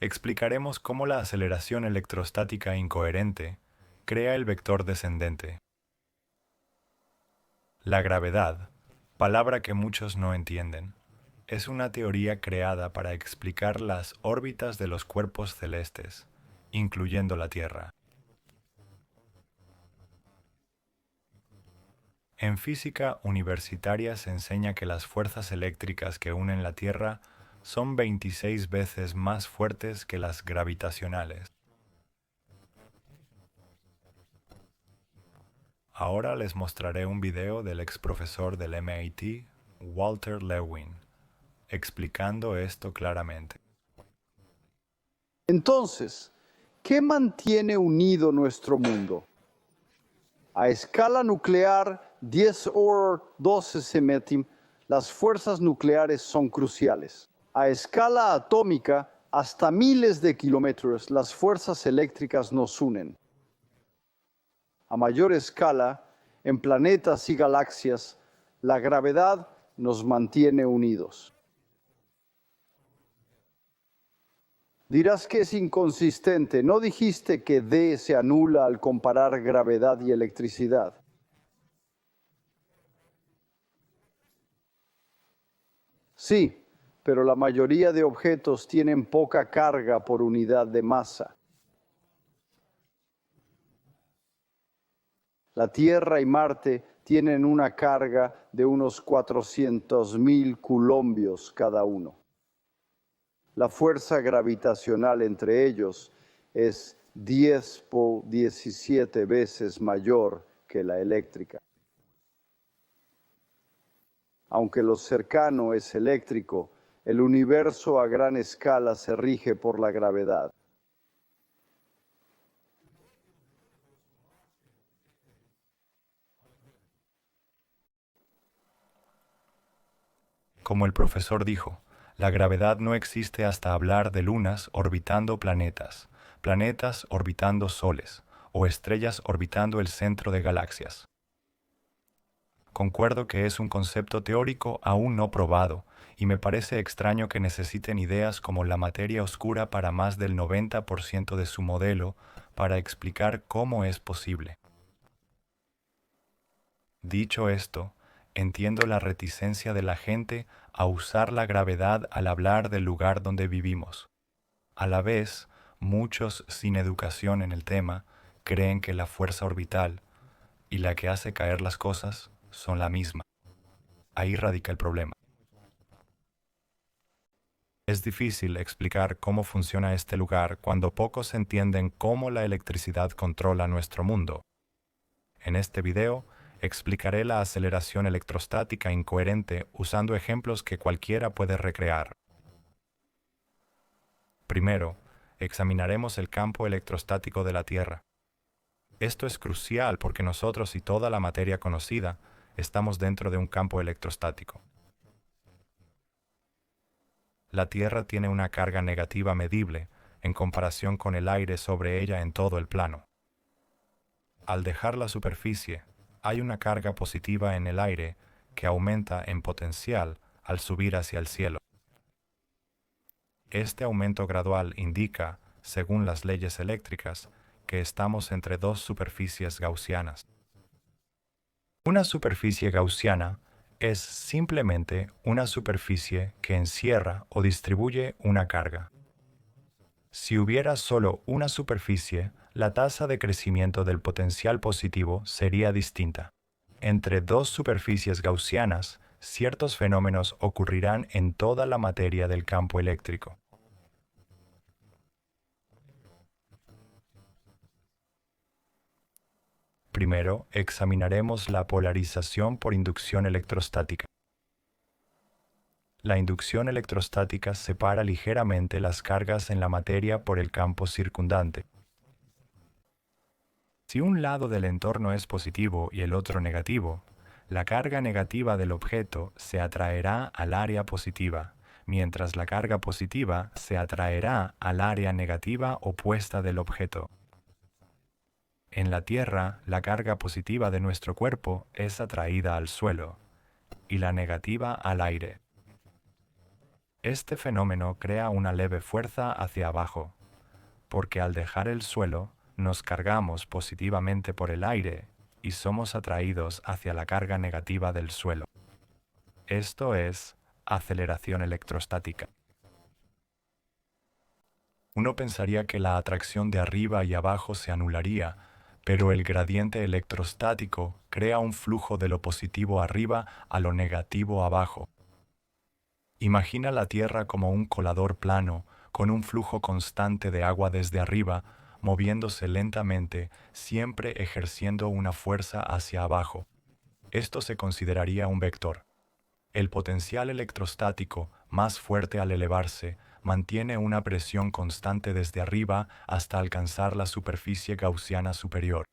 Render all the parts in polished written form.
Explicaremos cómo la aceleración electrostática incoherente crea el vector descendente. La gravedad, palabra que muchos no entienden, es una teoría creada para explicar las órbitas de los cuerpos celestes, incluyendo la Tierra. En física universitaria se enseña que las fuerzas eléctricas que unen la Tierra son 26 veces más fuertes que las gravitacionales. Ahora les mostraré un video del ex profesor del MIT, Walter Lewin, explicando esto claramente. Entonces, ¿qué mantiene unido nuestro mundo? A escala nuclear 10 o 12 semétim, las fuerzas nucleares son cruciales. A escala atómica, hasta miles de kilómetros, las fuerzas eléctricas nos unen. A mayor escala, en planetas y galaxias, la gravedad nos mantiene unidos. Dirás que es inconsistente. ¿No dijiste que D se anula al comparar gravedad y electricidad? Sí, pero la mayoría de objetos tienen poca carga por unidad de masa. La Tierra y Marte tienen una carga de unos 400.000 coulombios cada uno. La fuerza gravitacional entre ellos es 10 por 17 veces mayor que la eléctrica. Aunque lo cercano es eléctrico, el universo a gran escala se rige por la gravedad. Como el profesor dijo, la gravedad no existe hasta hablar de lunas orbitando planetas, planetas orbitando soles, o estrellas orbitando el centro de galaxias. Concuerdo que es un concepto teórico aún no probado, y me parece extraño que necesiten ideas como la materia oscura para más del 90% de su modelo para explicar cómo es posible. Dicho esto, entiendo la reticencia de la gente a usar la gravedad al hablar del lugar donde vivimos. A la vez, muchos sin educación en el tema creen que la fuerza orbital y la que hace caer las cosas son la misma. Ahí radica el problema. Es difícil explicar cómo funciona este lugar cuando pocos entienden cómo la electricidad controla nuestro mundo. En este video, explicaré la aceleración electrostática incoherente usando ejemplos que cualquiera puede recrear. Primero, examinaremos el campo electrostático de la Tierra. Esto es crucial porque nosotros y toda la materia conocida estamos dentro de un campo electrostático. La Tierra tiene una carga negativa medible en comparación con el aire sobre ella en todo el plano. Al dejar la superficie, hay una carga positiva en el aire que aumenta en potencial al subir hacia el cielo. Este aumento gradual indica, según las leyes eléctricas, que estamos entre dos superficies gaussianas. Una superficie gaussiana es simplemente una superficie que encierra o distribuye una carga. Si hubiera solo una superficie, la tasa de crecimiento del potencial positivo sería distinta. Entre dos superficies gaussianas, ciertos fenómenos ocurrirán en toda la materia del campo eléctrico. Primero, examinaremos la polarización por inducción electrostática. La inducción electrostática separa ligeramente las cargas en la materia por el campo circundante. Si un lado del entorno es positivo y el otro negativo, la carga negativa del objeto se atraerá al área positiva, mientras la carga positiva se atraerá al área negativa opuesta del objeto. En la Tierra, la carga positiva de nuestro cuerpo es atraída al suelo y la negativa al aire. Este fenómeno crea una leve fuerza hacia abajo, porque al dejar el suelo nos cargamos positivamente por el aire y somos atraídos hacia la carga negativa del suelo. Esto es aceleración electrostática. Uno pensaría que la atracción de arriba y abajo se anularía, pero el gradiente electrostático crea un flujo de lo positivo arriba a lo negativo abajo. Imagina la Tierra como un colador plano, con un flujo constante de agua desde arriba, moviéndose lentamente, siempre ejerciendo una fuerza hacia abajo. Esto se consideraría un vector. El potencial electrostático, más fuerte al elevarse, mantiene una presión constante desde arriba hasta alcanzar la superficie gaussiana superior.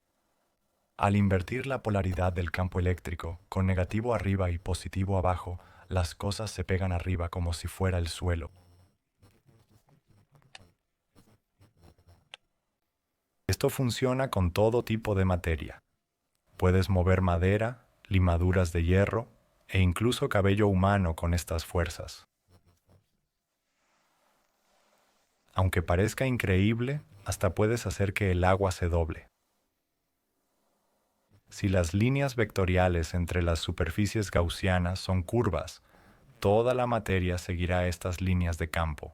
Al invertir la polaridad del campo eléctrico, con negativo arriba y positivo abajo, las cosas se pegan arriba como si fuera el suelo. Esto funciona con todo tipo de materia. Puedes mover madera, limaduras de hierro e incluso cabello humano con estas fuerzas. Aunque parezca increíble, hasta puedes hacer que el agua se doble. Si las líneas vectoriales entre las superficies gaussianas son curvas, toda la materia seguirá estas líneas de campo.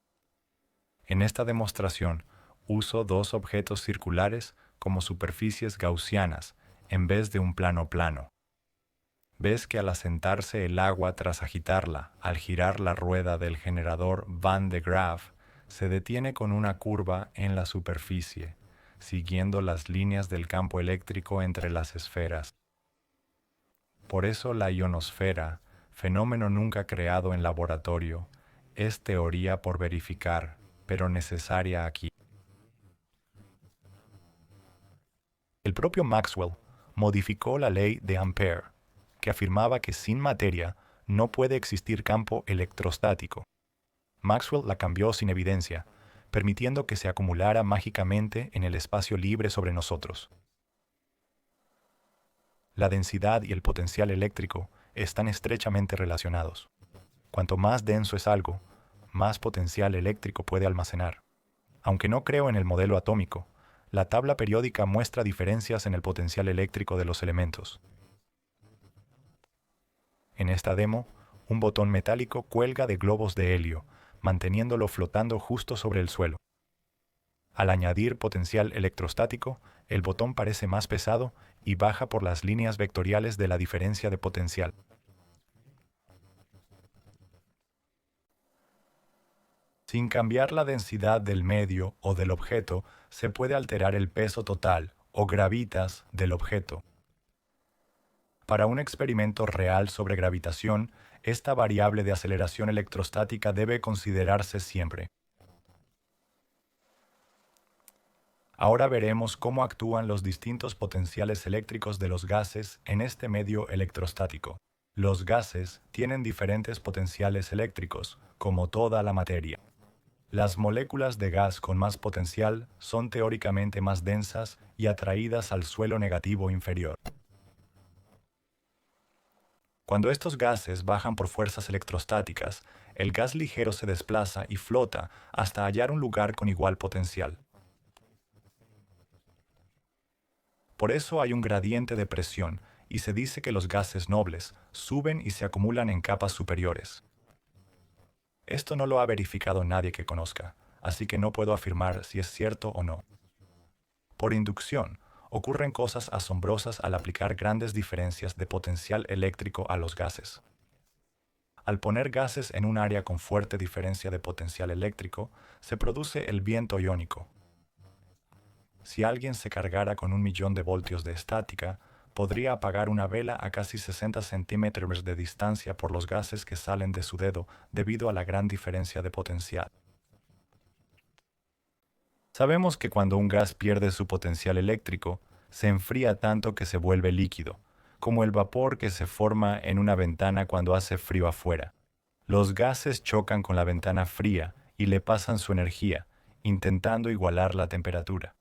En esta demostración, uso dos objetos circulares como superficies gaussianas en vez de un plano plano. Ves que al asentarse el agua tras agitarla, al girar la rueda del generador Van de Graaff, se detiene con una curva en la superficie, siguiendo las líneas del campo eléctrico entre las esferas. Por eso la ionosfera, fenómeno nunca creado en laboratorio, es teoría por verificar, pero necesaria aquí. El propio Maxwell modificó la ley de Ampère, que afirmaba que sin materia no puede existir campo electrostático. Maxwell la cambió sin evidencia, permitiendo que se acumulara mágicamente en el espacio libre sobre nosotros. La densidad y el potencial eléctrico están estrechamente relacionados. Cuanto más denso es algo, más potencial eléctrico puede almacenar. Aunque no creo en el modelo atómico, la tabla periódica muestra diferencias en el potencial eléctrico de los elementos. En esta demo, un botón metálico cuelga de globos de helio, manteniéndolo flotando justo sobre el suelo. Al añadir potencial electrostático, el botón parece más pesado y baja por las líneas vectoriales de la diferencia de potencial. Sin cambiar la densidad del medio o del objeto, se puede alterar el peso total o gravitas del objeto. Para un experimento real sobre gravitación, esta variable de aceleración electrostática debe considerarse siempre. Ahora veremos cómo actúan los distintos potenciales eléctricos de los gases en este medio electrostático. Los gases tienen diferentes potenciales eléctricos, como toda la materia. Las moléculas de gas con más potencial son teóricamente más densas y atraídas al suelo negativo inferior. Cuando estos gases bajan por fuerzas electrostáticas, el gas ligero se desplaza y flota hasta hallar un lugar con igual potencial. Por eso hay un gradiente de presión y se dice que los gases nobles suben y se acumulan en capas superiores. Esto no lo ha verificado nadie que conozca, así que no puedo afirmar si es cierto o no. Por inducción, ocurren cosas asombrosas al aplicar grandes diferencias de potencial eléctrico a los gases. Al poner gases en un área con fuerte diferencia de potencial eléctrico, se produce el viento iónico. Si alguien se cargara con 1.000.000 de voltios de estática, podría apagar una vela a casi 60 centímetros de distancia por los gases que salen de su dedo debido a la gran diferencia de potencial. Sabemos que cuando un gas pierde su potencial eléctrico, se enfría tanto que se vuelve líquido, como el vapor que se forma en una ventana cuando hace frío afuera. Los gases chocan con la ventana fría y le pasan su energía, intentando igualar la temperatura.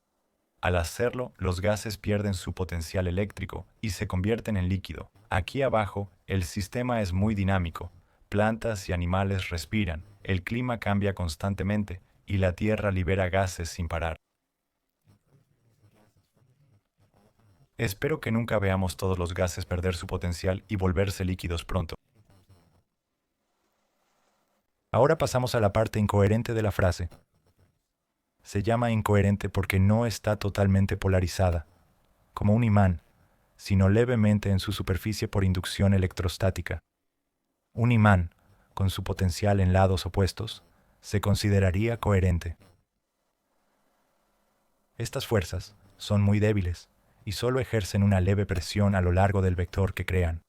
Al hacerlo, los gases pierden su potencial eléctrico y se convierten en líquido. Aquí abajo, el sistema es muy dinámico, plantas y animales respiran, el clima cambia constantemente y la Tierra libera gases sin parar. Espero que nunca veamos todos los gases perder su potencial y volverse líquidos pronto. Ahora pasamos a la parte incoherente de la frase. Se llama incoherente porque no está totalmente polarizada, como un imán, sino levemente en su superficie por inducción electrostática. Un imán, con su potencial en lados opuestos, se consideraría coherente. Estas fuerzas son muy débiles y solo ejercen una leve presión a lo largo del vector que crean.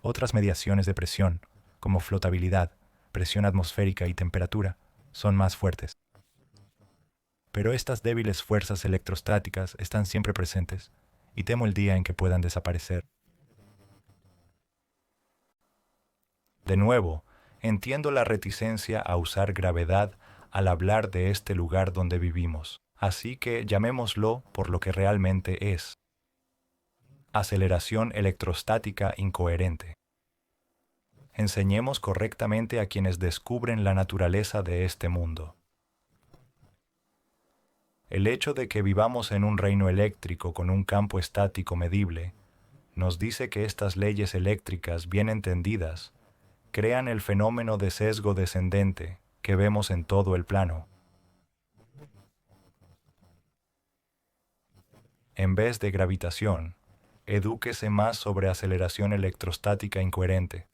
Otras mediaciones de presión, como flotabilidad, presión atmosférica y temperatura, son más fuertes. Pero estas débiles fuerzas electrostáticas están siempre presentes, y temo el día en que puedan desaparecer. De nuevo, entiendo la reticencia a usar gravedad al hablar de este lugar donde vivimos, así que llamémoslo por lo que realmente es: aceleración electrostática incoherente. Enseñemos correctamente a quienes descubren la naturaleza de este mundo. El hecho de que vivamos en un reino eléctrico con un campo estático medible nos dice que estas leyes eléctricas bien entendidas crean el fenómeno de sesgo descendente que vemos en todo el plano. En vez de gravitación, edúquese más sobre aceleración electrostática incoherente.